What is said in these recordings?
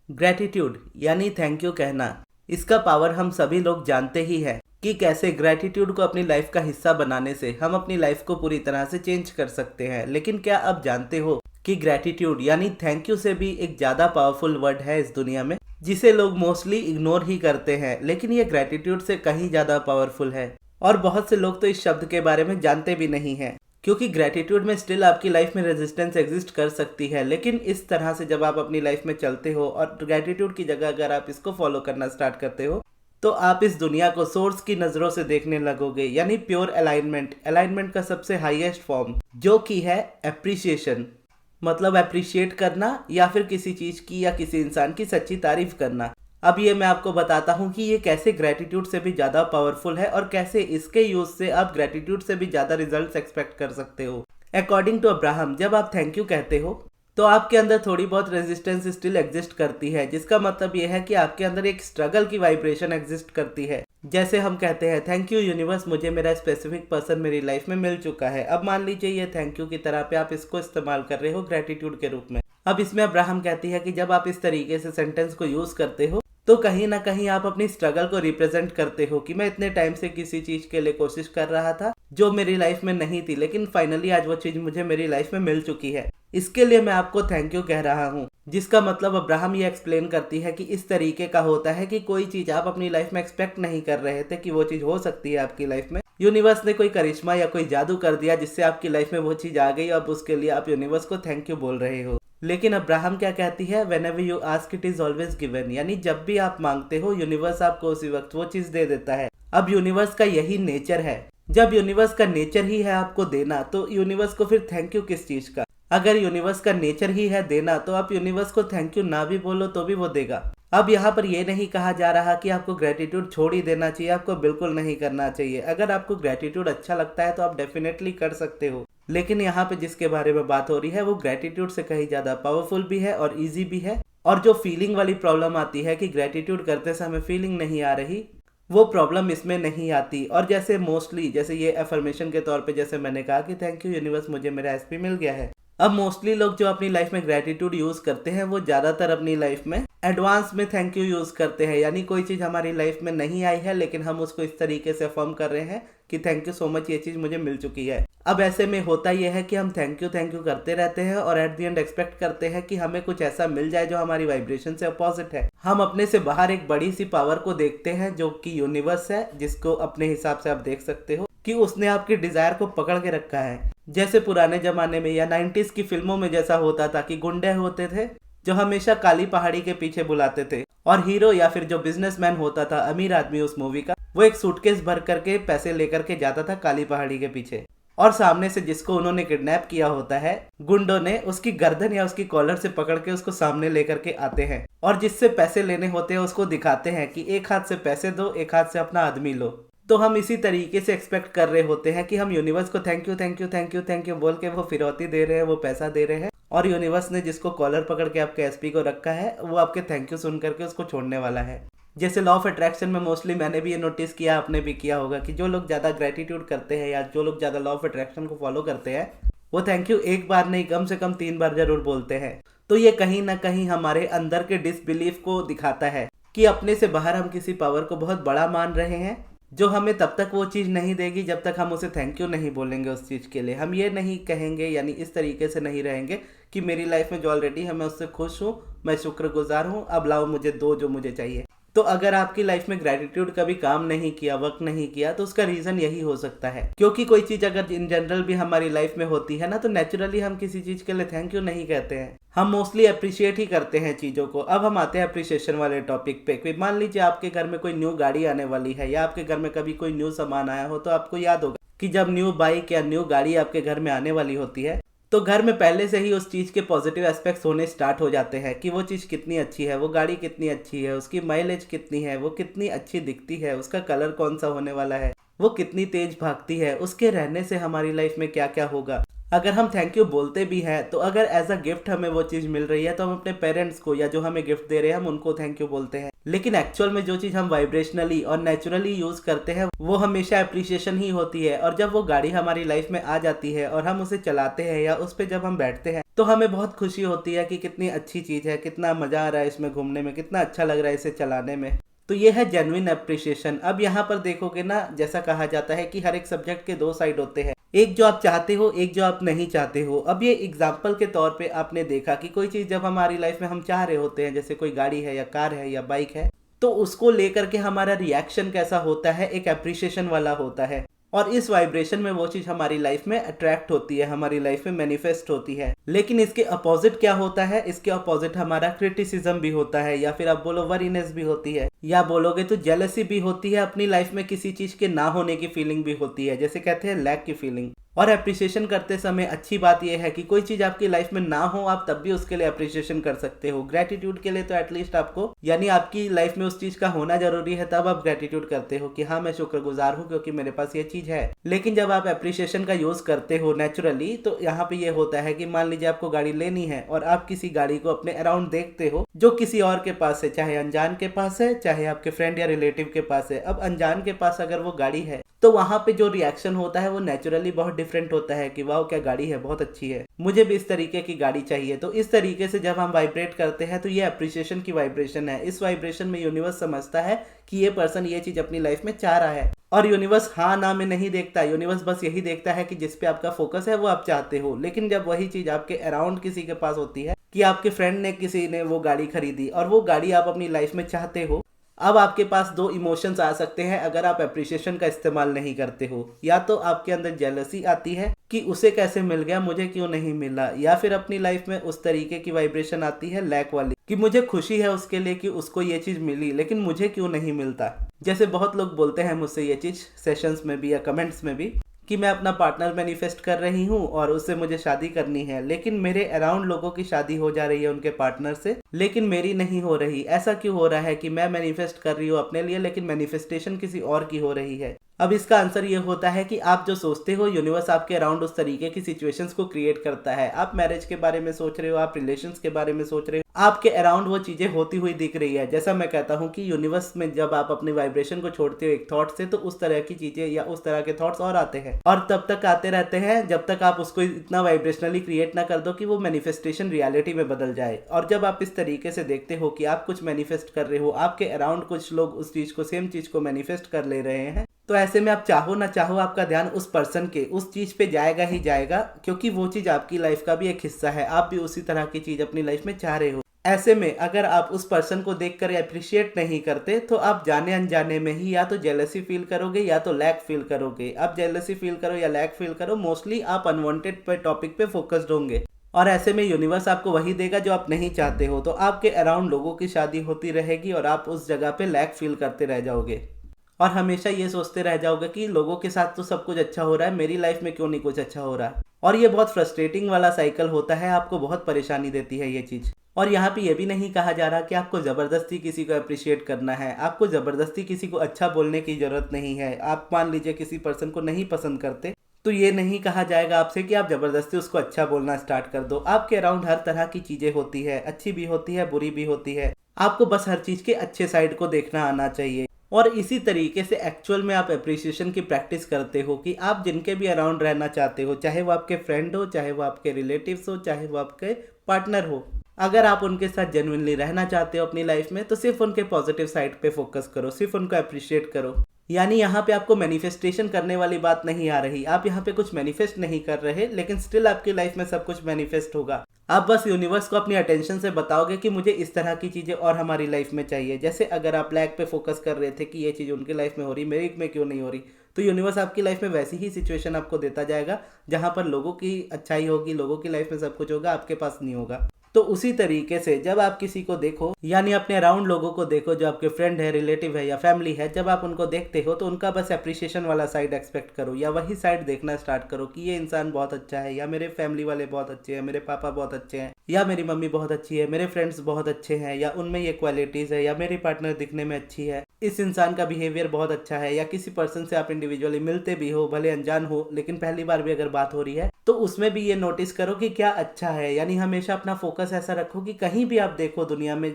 Gratitude यानी thank you कहना, इसका पावर हम सभी लोग जानते ही हैं कि कैसे ग्रैटिट्यूड को अपनी लाइफ का हिस्सा बनाने से हम अपनी लाइफ को पूरी तरह से चेंज कर सकते हैं। लेकिन क्या आप जानते हो कि ग्रैटिट्यूड यानी थैंक यू से भी एक ज़्यादा पावरफुल वर्ड है इस दुनिया में, जिसे लोग मोस्टली इग्नोर ही करते हैं, लेकिन ये ग्रैटिट्यूड से कहीं ज़्यादा पावरफुल है। और बहुत से लोग तो इस शब्द के बारे में जानते भी नहीं हैं, क्योंकि ग्रैटिट्यूड में स्टिल आपकी लाइफ में रेजिस्टेंस एग्जिस्ट कर सकती है। लेकिन इस तरह से जब आप अपनी लाइफ में चलते हो और ग्रैटिट्यूड की जगह अगर आप इसको फॉलो करना स्टार्ट करते हो, तो आप इस दुनिया को सोर्स की नज़रों से देखने लगोगे, यानी प्योर अलाइनमेंट, अलाइनमेंट का सबसे हाईएस्ट फॉर्म जो कि है एप्रिसिएशन, मतलब अप्रिशिएट करना या फिर किसी चीज़ की या किसी इंसान की सच्ची तारीफ करना। अब ये मैं आपको बताता हूँ कि ये कैसे ग्रैटिट्यूड से भी ज़्यादा पावरफुल है और कैसे इसके यूज़ से आप ग्रैटिट्यूड से भी ज़्यादा रिजल्ट्स एक्सपेक्ट कर सकते हो। अकॉर्डिंग टू अब्राहम, जब आप थैंक यू कहते हो तो आपके अंदर थोड़ी बहुत रेजिस्टेंस स्टिल एग्जिस्ट करती है, जिसका मतलब ये है कि आपके अंदर एक स्ट्रगल की वाइब्रेशन एग्जिस्ट करती है। जैसे हम कहते हैं थैंक यू यूनिवर्स, मुझे मेरा स्पेसिफिक पर्सन मेरी लाइफ में मिल चुका है। अब मान लीजिए ये थैंक यू की तरह पे आप इसको इस्तेमाल कर रहे हो ग्रैटिट्यूड के रूप में। अब इसमें अब्राहम कहती है कि जब आप इस तरीके से सेंटेंस को यूज करते हो तो कहीं ना कहीं आप अपनी स्ट्रगल को रिप्रेजेंट करते हो कि मैं इतने टाइम से किसी चीज के लिए कोशिश कर रहा था जो मेरी लाइफ में नहीं थी, लेकिन फाइनली आज वो चीज मुझे मेरी लाइफ में मिल चुकी है। इसके लिए मैं आपको थैंक यू कह रहा हूँ। जिसका मतलब अब्राहम ये एक्सप्लेन करती है कि इस तरीके का होता है कि कोई चीज आप अपनी लाइफ में एक्सपेक्ट नहीं कर रहे थे कि वो चीज हो सकती है आपकी लाइफ में, यूनिवर्स ने कोई करिश्मा या कोई जादू कर दिया जिससे आपकी लाइफ में वो चीज आ गई। अब उसके लिए आप यूनिवर्स को थैंक यू बोल रहे हो। लेकिन अब्राहम क्या कहती है, whenever you ask it is always given, यानी जब भी आप मांगते हो यूनिवर्स आपको उसी वक्त वो चीज दे देता है। अब यूनिवर्स का यही नेचर है। जब यूनिवर्स का नेचर ही है आपको देना, तो यूनिवर्स को फिर थैंक यू किस चीज का? अगर यूनिवर्स का नेचर ही है देना, तो आप यूनिवर्स को थैंक यू ना भी बोलो तो भी वो देगा। अब यहाँ पर ये नहीं कहा जा रहा कि आपको ग्रेटिट्यूड छोड़ ही देना चाहिए, आपको बिल्कुल नहीं करना चाहिए। अगर आपको ग्रेटिट्यूड अच्छा लगता है तो आप डेफिनेटली कर सकते हो, लेकिन यहाँ पे जिसके बारे में बात हो रही है वो ग्रेटिट्यूड से कहीं ज्यादा पावरफुल भी है और इजी भी है। और जो फीलिंग वाली प्रॉब्लम आती है कि ग्रेटिट्यूड करते समय फीलिंग नहीं आ रही, वो प्रॉब्लम इसमें नहीं आती। और जैसे मोस्टली जैसे ये एफर्मेशन के तौर पे जैसे मैंने कहा कि थैंक यू यूनिवर्स, मुझे मेरा एसपी मिल गया है। अब मोस्टली लोग जो अपनी लाइफ में ग्रेटिट्यूड यूज करते हैं वो ज्यादातर अपनी लाइफ में एडवांस में थैंक यू यूज करते हैं, यानी कोई चीज हमारी लाइफ में नहीं आई है लेकिन हम उसको इस तरीके से अफर्म कर रहे हैं कि थैंक यू सो मच, ये चीज मुझे मिल चुकी है। अब ऐसे में होता यह है कि हम थैंक यू करते रहते हैं और एट द एंड एक्सपेक्ट करते हैं कि हमें कुछ ऐसा मिल जाए जो हमारी वाइब्रेशन से अपोजिट है। हम अपने से बाहर एक बड़ी सी पावर को देखते हैं जो कि यूनिवर्स है, जिसको अपने हिसाब से आप देख सकते हो कि उसने आपकी डिजायर को पकड़ के रखा है। जैसे पुराने जमाने में या 90s की फिल्मों में जैसा होता था कि गुंडे होते थे जो हमेशा काली पहाड़ी के पीछे बुलाते थे, और हीरो या फिर जो बिजनेसमैन होता था, अमीर आदमी उस मूवी का, वो एक सूटकेस भर करके पैसे लेकर के जाता था काली पहाड़ी के पीछे, और सामने से जिसको उन्होंने किडनैप किया होता है गुंडों ने, उसकी गर्दन या उसकी कॉलर से पकड़ के उसको सामने लेकर के आते हैं और जिससे पैसे लेने होते हैं उसको दिखाते हैं कि एक हाथ से पैसे दो, एक हाथ से अपना आदमी लो। तो हम इसी तरीके से एक्सपेक्ट कर रहे होते हैं कि हम यूनिवर्स को थैंक यू बोल के वो फिरौती दे रहे हैं, वो पैसा दे रहे हैं, और यूनिवर्स ने जिसको कॉलर पकड़ के आपके एसपी को रखा है वो आपके थैंक यू सुन करके उसको छोड़ने वाला है। जैसे लॉ ऑफ अट्रैक्शन में मोस्टली मैंने भी ये नोटिस किया, आपने भी किया होगा कि जो लोग ज़्यादा ग्रेटिट्यूड करते हैं या जो लोग ज़्यादा लॉ ऑफ अट्रैक्शन को फॉलो करते हैं वो थैंक यू एक बार नहीं कम से कम 3 बार जरूर बोलते हैं। तो ये कहीं ना कहीं हमारे अंदर के डिसबिलीफ को दिखाता है कि अपने से बाहर हम किसी पावर को बहुत बड़ा मान रहे हैं जो हमें तब तक वो चीज़ नहीं देगी जब तक हम उसे थैंक यू नहीं बोलेंगे उस चीज़ के लिए। हम ये नहीं कहेंगे, यानी इस तरीके से नहीं रहेंगे कि मेरी लाइफ में जो ऑलरेडी है मैं उससे खुश हूँ, मैं शुक्रगुजार हूँ, अब लाओ मुझे दो जो मुझे चाहिए। तो अगर आपकी लाइफ में ग्रेटिट्यूड कभी काम नहीं किया, वर्क नहीं किया, तो उसका रीजन यही हो सकता है क्योंकि कोई चीज अगर इन जनरल भी हमारी लाइफ में होती है ना, तो नेचुरली हम किसी चीज के लिए थैंक यू नहीं कहते हैं, हम मोस्टली अप्रिशिएट ही करते हैं चीजों को। अब हम आते हैं अप्रिशिएशन वाले टॉपिक पे। कोई मान लीजिए आपके घर में कोई न्यू गाड़ी आने वाली है या आपके घर में कभी कोई न्यू सामान आया हो, तो आपको याद होगा कि जब न्यू बाइक या न्यू गाड़ी आपके घर में आने वाली होती है तो घर में पहले से ही उस चीज़ के पॉजिटिव एस्पेक्ट्स होने स्टार्ट हो जाते हैं कि वो चीज़ कितनी अच्छी है, वो गाड़ी कितनी अच्छी है, उसकी माइलेज कितनी है, वो कितनी अच्छी दिखती है, उसका कलर कौन सा होने वाला है, वो कितनी तेज भागती है, उसके रहने से हमारी लाइफ में क्या क्या होगा। अगर हम थैंक यू बोलते भी हैं तो अगर एज अ गिफ्ट हमें वो चीज़ मिल रही है तो हम अपने पेरेंट्स को या जो हमें गिफ्ट दे रहे हैं हम उनको थैंक यू बोलते हैं। लेकिन एक्चुअल में जो चीज़ हम वाइब्रेशनली और नेचुरली यूज़ करते हैं वो हमेशा अप्रिसिएशन ही होती है। और जब वो गाड़ी हमारी लाइफ में आ जाती है और हम उसे चलाते हैं या उस पर जब हम बैठते हैं तो हमें बहुत खुशी होती है कि कितनी अच्छी चीज़ है, कितना मज़ा आ रहा है इसमें घूमने में, कितना अच्छा लग रहा है इसे चलाने में। तो ये है जेन्युइन अप्रिसिएशन। अब यहाँ पर देखोगे ना, जैसा कहा जाता है कि हर एक सब्जेक्ट के दो साइड होते हैं, एक जो आप चाहते हो, एक जो आप नहीं चाहते हो। अब ये एग्जाम्पल के तौर पे आपने देखा कि कोई चीज़ जब हमारी लाइफ में हम चाह रहे होते हैं, जैसे कोई गाड़ी है या कार है या बाइक है, तो उसको लेकर के हमारा रिएक्शन कैसा होता है, एक अप्रिसिएशन वाला होता है। और इस वाइब्रेशन में वो चीज हमारी लाइफ में अट्रैक्ट होती है, हमारी लाइफ में मैनिफेस्ट होती है। लेकिन इसके अपोजिट क्या होता है, इसके अपोजिट हमारा क्रिटिसिज्म भी होता है, या फिर आप बोलो वरीनेस भी होती है, या बोलोगे तो जेलसी भी होती है। अपनी लाइफ में किसी चीज के ना होने की फीलिंग भी होती है, जैसे कहते हैं लैक की फीलिंग। और अप्रिसिएशन करते समय अच्छी बात यह है कि कोई चीज आपकी लाइफ में ना हो, आप तब भी उसके लिए अप्रिसिएशन कर सकते हो। ग्रेटिट्यूड के लिए तो एटलीस्ट आपको, यानी आपकी लाइफ में उस चीज का होना जरूरी है, तब आप ग्रेटिट्यूड करते हो कि हाँ मैं शुक्रगुजार हूँ क्योंकि मेरे पास ये चीज है। लेकिन जब आप अप्रिसिएशन का यूज करते हो नेचुरली, तो यहाँ पे ये होता है कि मान लीजिए आपको गाड़ी लेनी है और आप किसी गाड़ी को अपने अराउंड देखते हो जो किसी और के पास है, चाहे अनजान के पास है, चाहे आपके फ्रेंड या रिलेटिव के पास है। अब अनजान के पास अगर वो गाड़ी है तो वहां पे जो रिएक्शन होता है वो नेचुरली बहुत डिफरेंट होता है कि वाह क्या गाड़ी है, बहुत अच्छी है, मुझे भी इस तरीके की गाड़ी चाहिए। तो इस तरीके से जब हम वाइब्रेट करते हैं तो ये अप्रिसिएशन की वाइब्रेशन है। इस वाइब्रेशन में यूनिवर्स समझता है कि ये पर्सन ये चीज अपनी लाइफ में चाह रहा है। और यूनिवर्स हाँ ना में नहीं देखता, यूनिवर्स बस यही देखता है कि जिस पे आपका फोकस है वो आप चाहते हो। लेकिन जब वही चीज आपके अराउंड किसी के पास होती है कि आपके फ्रेंड ने, किसी ने वो गाड़ी खरीदी और वो गाड़ी आप अपनी लाइफ में चाहते हो, अब आपके पास दो इमोशंस आ सकते हैं अगर आप अप्रिसिएशन का इस्तेमाल नहीं करते हो। या तो आपके अंदर जेलसी आती है कि उसे कैसे मिल गया, मुझे क्यों नहीं मिला, या फिर अपनी लाइफ में उस तरीके की वाइब्रेशन आती है लैक वाली कि मुझे खुशी है उसके लिए कि उसको ये चीज मिली लेकिन मुझे क्यों नहीं मिलता। जैसे बहुत लोग बोलते हैं मुझसे ये चीज सेशंस में भी या कमेंट्स में भी कि मैं अपना पार्टनर मैनिफेस्ट कर रही हूँ और उससे मुझे शादी करनी है, लेकिन मेरे अराउंड लोगों की शादी हो जा रही है उनके पार्टनर से, लेकिन मेरी नहीं हो रही। ऐसा क्यों हो रहा है कि मैं मैनिफेस्ट कर रही हूँ अपने लिए लेकिन मैनिफेस्टेशन किसी और की हो रही है। अब इसका आंसर ये होता है कि आप जो सोचते हो यूनिवर्स आपके अराउंड उस तरीके की सिचुएशंस को क्रिएट करता है। आप मैरिज के बारे में सोच रहे हो, आप रिलेशंस के बारे में सोच रहे हो, आपके अराउंड वो चीजें होती हुई दिख रही है। जैसा मैं कहता हूँ कि यूनिवर्स में जब आप अपनी वाइब्रेशन को छोड़ते हो एक थॉट से, तो उस तरह की चीजें या उस तरह के थॉट्स और आते हैं और तब तक आते रहते हैं जब तक आप उसको इतना वाइब्रेशनली क्रिएट ना कर दो कि वो मैनिफेस्टेशन रियलिटी में बदल जाए। और जब आप इस तरीके से देखते हो कि आप कुछ मैनिफेस्ट कर रहे हो, आपके अराउंड कुछ लोग उस चीज को, सेम चीज को मैनिफेस्ट कर ले रहे हैं, तो ऐसे में आप चाहो ना चाहो आपका ध्यान उस पर्सन के, उस चीज पे जाएगा ही जाएगा, क्योंकि वो चीज आपकी लाइफ का भी एक हिस्सा है। आप भी उसी तरह की चीज अपनी लाइफ में चाह रहे हो। ऐसे में अगर आप उस पर्सन को देखकर अप्रिशिएट नहीं करते तो आप जाने अनजाने में ही या तो जेलसी फील करोगे या तो लैक फील करोगे। आप जेलसी फील करो या लैक फील करो, मोस्टली आप अनवांटेड पे टॉपिक पे फोकस्ड होंगे और ऐसे में यूनिवर्स आपको वही देगा जो आप नहीं चाहते हो। तो आपके अराउंड लोगों की शादी होती रहेगी और आप उस जगह पे लैक फील करते रह जाओगे और हमेशा ये सोचते रह जाओगे कि लोगों के साथ तो सब कुछ अच्छा हो रहा है, मेरी लाइफ में क्यों नहीं कुछ अच्छा हो रहा है। और ये बहुत फ्रस्ट्रेटिंग वाला साइकिल होता है, आपको बहुत परेशानी देती है ये चीज। और यहाँ पे ये भी नहीं कहा जा रहा कि आपको जबरदस्ती किसी को अप्रिशिएट करना है, आपको जबरदस्ती किसी को अच्छा बोलने की जरूरत नहीं है। आप मान लीजिए किसी पर्सन को नहीं पसंद करते तो ये नहीं कहा जाएगा आपसे कि आप जबरदस्ती उसको अच्छा बोलना स्टार्ट कर दो। आपके अराउंड हर तरह की चीजें होती है, अच्छी भी होती है, बुरी भी होती है। आपको बस हर चीज के अच्छे साइड को देखना आना चाहिए। और इसी तरीके से एक्चुअल में आप अप्रिसिएशन की प्रैक्टिस करते हो कि आप जिनके भी अराउंड रहना चाहते हो, चाहे वो आपके फ्रेंड हो, चाहे वो आपके रिलेटिव्स हो, चाहे वो आपके पार्टनर हो, अगर आप उनके साथ जेन्युइनली रहना चाहते हो अपनी लाइफ में तो सिर्फ उनके पॉजिटिव साइड पे फोकस करो, सिर्फ उनको अप्रिशिएट करो। यानी यहाँ पे आपको मैनिफेस्टेशन करने वाली बात नहीं आ रही, आप यहाँ पे कुछ मैनिफेस्ट नहीं कर रहे, लेकिन स्टिल आपकी लाइफ में सब कुछ मैनिफेस्ट होगा। आप बस यूनिवर्स को अपनी अटेंशन से बताओगे कि मुझे इस तरह की चीजें और हमारी लाइफ में चाहिए। जैसे अगर आप लैक पे फोकस कर रहे थे कि ये चीज उनकी लाइफ में हो रही, मेरी में क्यों नहीं हो रही, तो यूनिवर्स आपकी लाइफ में वैसी ही सिचुएशन आपको देता जाएगा जहां पर लोगों की अच्छाई होगी, लोगों की लाइफ में सब कुछ होगा, आपके पास नहीं होगा। तो उसी तरीके से जब आप किसी को देखो, यानी अपने अराउंड लोगों को देखो जो आपके फ्रेंड है, रिलेटिव है या फैमिली है, जब आप उनको देखते हो तो उनका बस अप्रिसिएशन वाला साइड एक्सपेक्ट करो या वही साइड देखना स्टार्ट करो कि ये इंसान बहुत अच्छा है, या मेरे फैमिली वाले बहुत अच्छे हैं, मेरे पापा बहुत अच्छे हैं, या मेरी मम्मी बहुत अच्छी है, मेरे फ्रेंड्स बहुत अच्छे हैं, या उनमें ये क्वालिटीज़ है, या मेरी पार्टनर दिखने में अच्छी है, इस इंसान का बिहेवियर बहुत अच्छा है, या किसी पर्सन से आप इंडिविजुअली मिलते भी हो, भले अनजान हो लेकिन पहली बार भी अगर बात हो रही है तो उसमें भी ये नोटिस करो कि क्या अच्छा है। यानी हमेशा अपना फोकस ऐसा रखो कि कहीं भी आप देखो दुनिया में,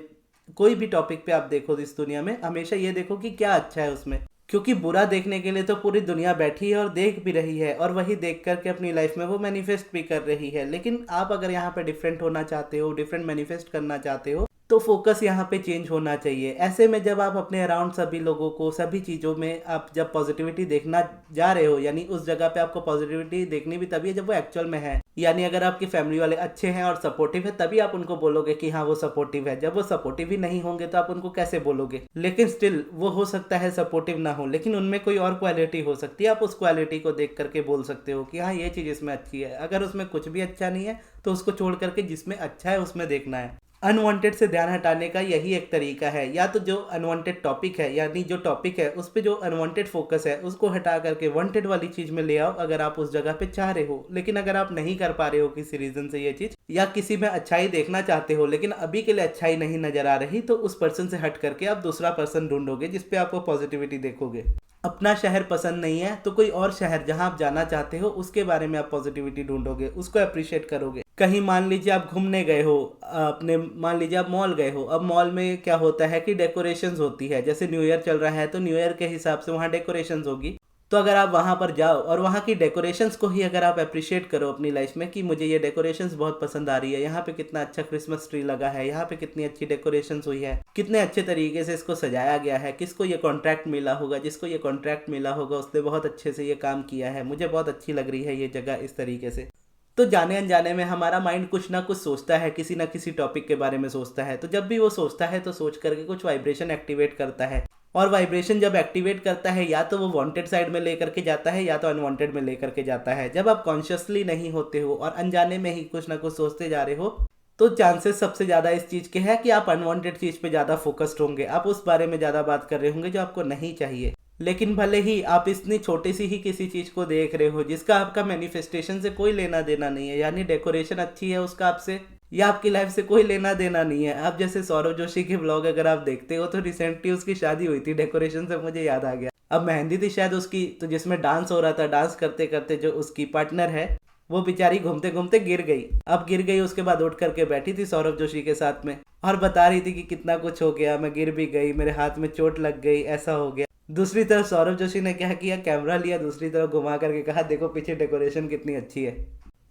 कोई भी टॉपिक पे आप देखो इस दुनिया में, हमेशा ये देखो कि क्या अच्छा है उसमें। क्योंकि बुरा देखने के लिए तो पूरी दुनिया बैठी है और देख भी रही है, और वही देख करके अपनी लाइफ में वो मैनिफेस्ट भी कर रही है। लेकिन आप अगर यहाँ पे डिफरेंट होना चाहते हो, डिफरेंट मैनिफेस्ट करना चाहते हो, तो फोकस यहाँ पे चेंज होना चाहिए। ऐसे में जब आप अपने अराउंड सभी लोगों को, सभी चीज़ों में आप जब पॉजिटिविटी देखना जा रहे हो, यानी उस जगह पे आपको पॉजिटिविटी देखनी भी तभी है जब वो एक्चुअल में है। यानी अगर आपकी फैमिली वाले अच्छे हैं और सपोर्टिव है तभी आप उनको बोलोगे कि हाँ वो सपोर्टिव है। जब वो सपोर्टिव ही नहीं होंगे तो आप उनको कैसे बोलोगे। लेकिन स्टिल वो हो सकता है सपोर्टिव ना हो, लेकिन उनमें कोई और क्वालिटी हो सकती है, आप उस क्वालिटी को देख करके बोल सकते हो कि हाँ ये चीज़ इसमें अच्छी है। अगर उसमें कुछ भी अच्छा नहीं है तो उसको छोड़ करके जिसमें अच्छा है उसमें देखना है। अनवांटेड से ध्यान हटाने का यही एक तरीका है। या तो जो अनवांटेड टॉपिक है, यानी जो टॉपिक है उस पे जो अनवांटेड फोकस है उसको हटा करके वांटेड वाली चीज में ले आओ, अगर आप उस जगह पे चाह रहे हो। लेकिन अगर आप नहीं कर पा रहे हो किसी रीजन से ये चीज, या किसी में अच्छाई देखना चाहते हो लेकिन अभी के लिए अच्छाई नहीं नजर आ रही, तो उस पर्सन से हट करके आप दूसरा पर्सन ढूंढोगे जिसपे आपको पॉजिटिविटी देखोगे। अपना शहर पसंद नहीं है तो कोई और शहर जहां आप जाना चाहते हो उसके बारे में आप पॉजिटिविटी ढूंढोगे, उसको अप्रिशिएट करोगे। कहीं मान लीजिए आप घूमने गए हो, अपने मान लीजिए आप मॉल गए हो। अब मॉल में क्या होता है कि डेकोरेशंस होती है, जैसे न्यू ईयर चल रहा है तो न्यू ईयर के हिसाब से वहाँ डेकोरेशंस होगी। तो अगर आप वहाँ पर जाओ और वहाँ की डेकोरेशंस को ही अगर आप अप्रिशिएट करो अपनी लाइफ में कि मुझे ये डेकोरेशंस बहुत पसंद आ रही है, यहाँ पे कितना अच्छा क्रिसमस ट्री लगा है, यहाँ पे कितनी अच्छी डेकोरेशंस हुई है, कितने अच्छे तरीके से इसको सजाया गया है, किसको ये कॉन्ट्रैक्ट मिला होगा, जिसको ये कॉन्ट्रैक्ट मिला होगा उसने बहुत अच्छे से ये काम किया है, मुझे बहुत अच्छी लग रही है ये जगह इस तरीके से। तो जाने अनजाने में हमारा माइंड कुछ ना कुछ सोचता है, किसी ना किसी टॉपिक के बारे में सोचता है। तो जब भी वो सोचता है तो सोच करके कुछ वाइब्रेशन एक्टिवेट करता है, और वाइब्रेशन जब एक्टिवेट करता है या तो वो वांटेड साइड में लेकर के जाता है या तो अनवांटेड में लेकर के जाता है। जब आप कॉन्शियसली नहीं होते हो और अनजाने में ही कुछ ना कुछ सोचते जा रहे हो तो चांसेस सबसे ज़्यादा इस चीज़ के है कि आप अनवांटेड चीज़ पे ज़्यादा फोकस्ड होंगे, आप उस बारे में ज़्यादा बात कर रहे होंगे जो आपको नहीं चाहिए। लेकिन भले ही आप इतनी छोटी सी ही किसी चीज़ को देख रहे हो जिसका आपका मैनिफेस्टेशन से कोई लेना देना नहीं है, यानी डेकोरेशन अच्छी है उसका आपसे या आपकी लाइफ से कोई लेना देना नहीं है। आप जैसे सौरभ जोशी के ब्लॉग अगर आप देखते हो तो रिसेंटली उसकी शादी हुई थी, डेकोरेशन से मुझे याद आ गया। अब मेहंदी थी शायद उसकी, तो जिसमें डांस हो रहा था, डांस करते करते जो उसकी पार्टनर है वो बेचारी घूमते घूमते गिर गई। अब गिर गई, उसके बाद उठ करके बैठी थी सौरभ जोशी के साथ में और बता रही थी कि कितना कुछ हो गया, मैं गिर भी गई, मेरे हाथ में चोट लग गई, ऐसा हो गया। दूसरी तरफ सौरभ जोशी ने क्या किया, कैमरा लिया, दूसरी तरफ घुमा करके कहा देखो पीछे डेकोरेशन कितनी अच्छी है।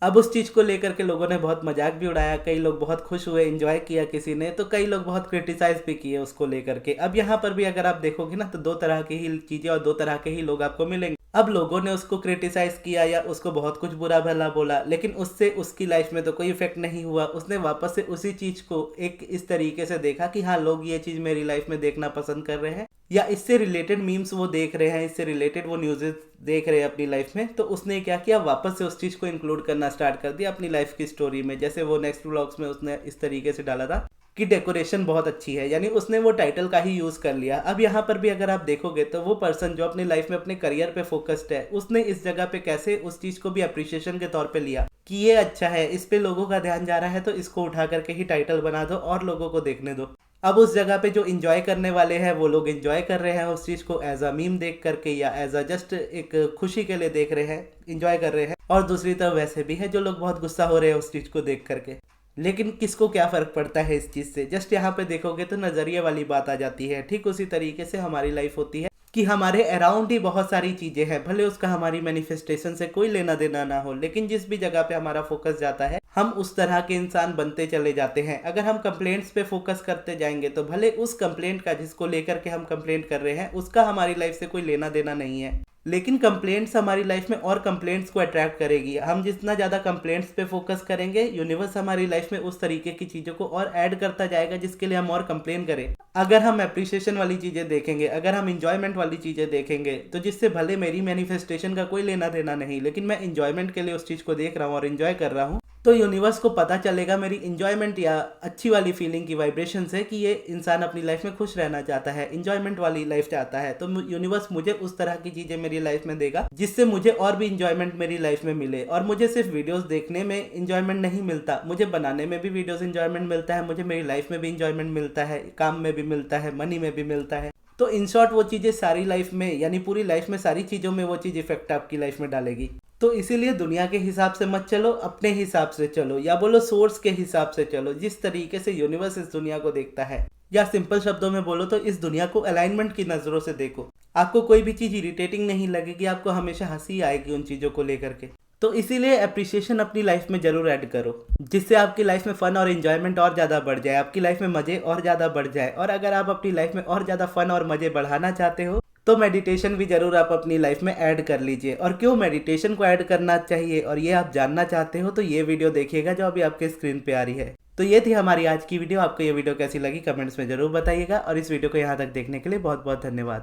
अब उस चीज़ को लेकर के लोगों ने बहुत मजाक भी उड़ाया, कई लोग बहुत खुश हुए, एंजॉय किया किसी ने, तो कई लोग बहुत क्रिटिसाइज भी किए उसको लेकर के। अब यहाँ पर भी अगर आप देखोगे ना तो दो तरह की ही चीज़ें और दो तरह के ही लोग आपको मिलेंगे। अब लोगों ने उसको क्रिटिसाइज किया या उसको बहुत कुछ बुरा भला बोला, लेकिन उससे उसकी लाइफ में तो कोई इफेक्ट नहीं हुआ। उसने वापस से उसी चीज़ को एक इस तरीके से देखा कि हाँ लोग ये चीज़ मेरी लाइफ में देखना पसंद कर रहे हैं, या इससे रिलेटेड मीम्स वो देख रहे हैं, इससे रिलेटेड वो न्यूज़ देख रहे हैं अपनी लाइफ में। तो उसने क्या किया, वापस से उस चीज़ को इंक्लूड करना स्टार्ट कर दिया अपनी लाइफ की स्टोरी में। जैसे वो नेक्स्ट व्लॉग्स में उसने इस तरीके से डाला था कि डेकोरेशन बहुत अच्छी है, यानी उसने वो टाइटल का ही यूज़ कर लिया। अब यहाँ पर भी अगर आप देखोगे तो वो पर्सन जो अपनी लाइफ में अपने करियर पे फोकस्ड है, उसने इस जगह पे कैसे उस चीज़ को भी अप्रिशिएशन के तौर पे लिया कि ये अच्छा है, इस पे लोगों का ध्यान जा रहा है तो इसको उठा करके ही टाइटल बना दो और लोगों को देखने दो। अब उस जगह पे जो इंजॉय करने वाले हैं वो लोग इंजॉय कर रहे हैं उस चीज़ को एज अ मीम देख करके, या एज अ जस्ट एक खुशी के लिए देख रहे हैं, इंजॉय कर रहे हैं। और दूसरी तरफ वैसे भी है जो लोग बहुत गुस्सा हो रहे हैं उस चीज़ को देख करके। लेकिन किसको क्या फ़र्क पड़ता है इस चीज़ से, जस्ट यहाँ पे देखोगे तो नज़रिए वाली बात आ जाती है। ठीक उसी तरीके से हमारी लाइफ होती है कि हमारे अराउंड ही बहुत सारी चीज़ें हैं, भले उसका हमारी मैनिफेस्टेशन से कोई लेना देना ना हो, लेकिन जिस भी जगह पे हमारा फोकस जाता है हम उस तरह के इंसान बनते चले जाते हैं। अगर हम कंप्लेंट्स पे फोकस करते जाएंगे तो भले उस कंप्लेंट का, जिसको लेकर के हम कंप्लेंट कर रहे हैं, उसका हमारी लाइफ से कोई लेना देना नहीं है, लेकिन कंप्लेंट्स हमारी लाइफ में और कंप्लेंट्स को अट्रैक्ट करेगी। हम जितना ज़्यादा कंप्लेंट्स पे फोकस करेंगे, यूनिवर्स हमारी लाइफ में उस तरीके की चीज़ों को और ऐड करता जाएगा जिसके लिए हम और कंप्लेन करें। अगर हम अप्रिशिएशन वाली चीज़ें देखेंगे, अगर हम इंजॉयमेंट वाली चीज़ें देखेंगे, तो जिससे भले मेरी मैनिफेस्टेशन का कोई लेना देना नहीं, लेकिन मैं इंजॉयमेंट के लिए उस चीज़ को देख रहा हूँ और इंजॉय कर रहा हूँ, तो यूनिवर्स को पता चलेगा मेरी इंजॉयमेंट या अच्छी वाली फीलिंग की वाइब्रेशन से कि ये इंसान अपनी लाइफ में खुश रहना चाहता है, इंजॉयमेंट वाली लाइफ चाहता है, तो यूनिवर्स मुझे उस तरह की चीजें मेरी लाइफ में देगा जिससे मुझे और भी इंजॉयमेंट मेरी लाइफ में मिले। और मुझे सिर्फ वीडियोस देखने में इंजॉयमेंट नहीं मिलता, मुझे बनाने में भी वीडियोस इंजॉयमेंट मिलता है, मुझे मेरी लाइफ में भी इंजॉयमेंट मिलता है, काम में भी मिलता है, मनी में भी मिलता है। तो इन शॉर्ट वो चीजें सारी लाइफ में यानी पूरी लाइफ में सारी चीजों में वो चीज इफेक्ट आपकी लाइफ में डालेगी। तो इसीलिए दुनिया के हिसाब से मत चलो, अपने हिसाब से चलो, या बोलो सोर्स के हिसाब से चलो, जिस तरीके से यूनिवर्स इस दुनिया को देखता है। या सिंपल शब्दों में बोलो तो इस दुनिया को अलाइनमेंट की नजरों से देखो। आपको कोई भी चीज इरिटेटिंग नहीं लगेगी, आपको हमेशा हंसी आएगी उन चीजों को लेकर के। तो इसीलिए अप्रिसिएशन अपनी लाइफ में जरूर ऐड करो, जिससे आपकी लाइफ में फन और एंजॉयमेंट और ज़्यादा बढ़ जाए, आपकी लाइफ में मज़े और ज़्यादा बढ़ जाए। और अगर आप अपनी लाइफ में और ज़्यादा फन और मज़े बढ़ाना चाहते हो तो मेडिटेशन भी जरूर आप अपनी लाइफ में ऐड कर लीजिए। और क्यों मेडिटेशन को ऐड करना चाहिए और ये आप जानना चाहते हो तो ये वीडियो देखिएगा जो अभी आपके स्क्रीन पे आ रही है। तो ये थी हमारी आज की वीडियो। आपको ये वीडियो कैसी लगी कमेंट्स में जरूर बताइएगा, और इस वीडियो को यहाँ तक देखने के लिए बहुत बहुत धन्यवाद।